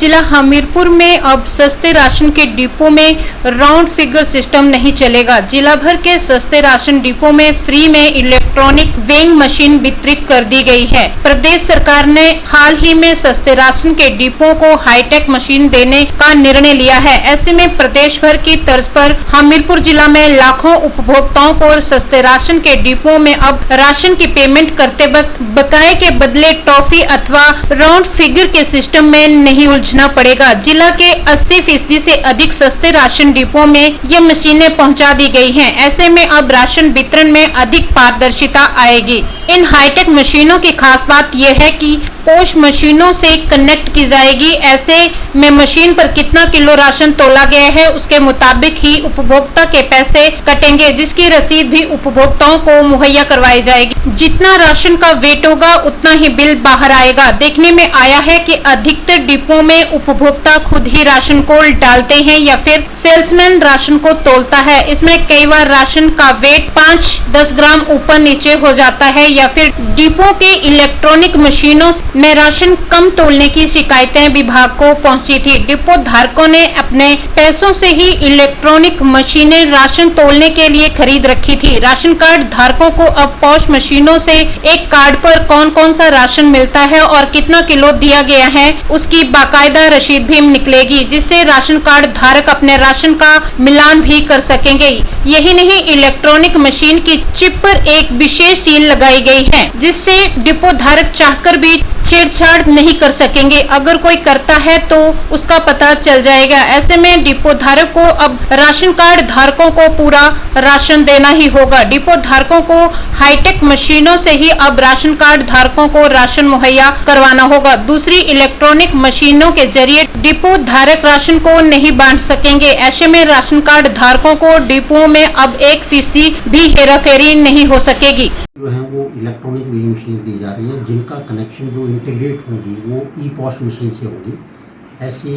जिला हमीरपुर में अब सस्ते राशन के डिपो में राउंड फिगर सिस्टम नहीं चलेगा। जिला भर के सस्ते राशन डिपो में फ्री में इलेक्ट्रॉनिक वेइंग मशीन वितरित कर दी गई है। प्रदेश सरकार ने हाल ही में सस्ते राशन के डिपो को हाईटेक मशीन देने का निर्णय लिया है। ऐसे में प्रदेश भर की तर्ज पर हमीरपुर जिला में लाखों उपभोक्ताओं को सस्ते राशन के डिपो में अब राशन की पेमेंट करते वक्त बकाये के बदले टॉफी अथवा राउंड फिगर के सिस्टम में नहीं उलझना पड़ेगा। जिला के 80% से अधिक सस्ते राशन डिपो में ये मशीनें पहुंचा दी गई हैं। ऐसे में अब राशन वितरण में अधिक पारदर्शिता आएगी। इन हाईटेक मशीनों की खास बात यह है कि पोश मशीनों से कनेक्ट की जाएगी। ऐसे में मशीन पर कितना किलो राशन तोला गया है उसके मुताबिक ही उपभोक्ता के पैसे कटेंगे, जिसकी रसीद भी उपभोक्ताओं को मुहैया करवाई जाएगी। जितना राशन का वेट होगा उतना ही बिल बाहर आएगा। देखने में आया है कि अधिकतर डिपो में उपभोक्ता खुद ही राशन को डालते हैं या फिर सेल्समैन राशन को तोलता है। इसमें कई बार राशन का वेट 5-10 ग्राम ऊपर नीचे हो जाता है या फिर डिपो के इलेक्ट्रॉनिक मशीनों में राशन कम तोलने की शिकायतें विभाग को पहुंची थी। डिपो धारकों ने अपने पैसों से ही इलेक्ट्रॉनिक मशीनें राशन तोलने के लिए खरीद रखी थी। राशन कार्ड धारकों को अब पॉश मशीनों से एक कार्ड पर कौन कौन सा राशन मिलता है और कितना किलो दिया गया है उसकी बाकायदा रसीद भी निकलेगी, जिससे राशन कार्ड धारक अपने राशन का मिलान भी कर सकेंगे। यही नहीं, इलेक्ट्रॉनिक मशीन की चिप पर एक विशेष सील लगाई गई है, जिससे डिपो धारक चाहकर भी छेड़छाड़ नहीं कर सकेंगे। अगर कोई करता है तो उसका पता चल जाएगा। ऐसे में डिपो धारक को अब राशन कार्ड धारकों को पूरा राशन देना ही होगा। डिपो धारकों को हाईटेक मशीनों से ही अब राशन कार्ड धारकों को राशन मुहैया करवाना होगा। दूसरी इलेक्ट्रॉनिक मशीनों के जरिए डिपो धारक राशन को नहीं बांट सकेंगे। ऐसे में राशन कार्ड धारकों को डिपो में अब 1% भी हेराफेरी नहीं हो सकेगी। जो है वो इलेक्ट्रॉनिक वेइंग मशीन दी जा रही है, जिनका कनेक्शन जो इंटीग्रेट होगी वो ई-पॉश मशीन से होगी। ऐसी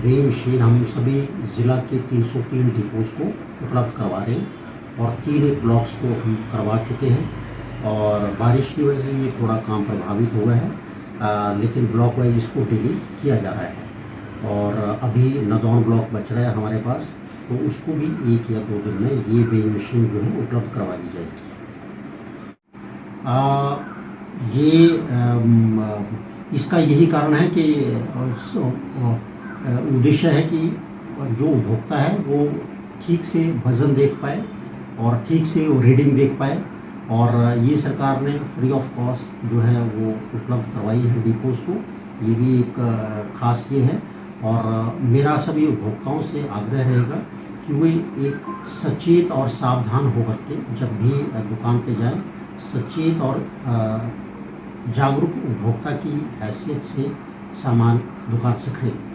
वेइंग मशीन हम सभी ज़िला के 303 डिपोज को उपलब्ध करवा रहे हैं और 3 ब्लॉक्स को हम करवा चुके हैं। और बारिश की वजह से ये थोड़ा काम प्रभावित हुआ है, लेकिन ब्लॉक वाइज इसको डिले किया जा रहा है। और अभी नदौन ब्लॉक बच रहा है हमारे पास, तो उसको भी 1 या 2 दिन में ये वेइंग मशीन जो है उपलब्ध करवा दी जाएगी। इसका यही कारण है कि उद्देश्य है कि जो उपभोक्ता है वो ठीक से वजन देख पाए और ठीक से वो रीडिंग देख पाए। और ये सरकार ने फ्री ऑफ कॉस्ट जो है वो उपलब्ध करवाई है डिपोज को, ये भी एक खास ये है। और मेरा सभी उपभोक्ताओं से आग्रह रहेगा कि वे एक सचेत और सावधान होकर के जब भी दुकान पे जाएं, सचेत और जागरूक उपभोक्ता की हैसियत से सामान दुकान से खरीदें।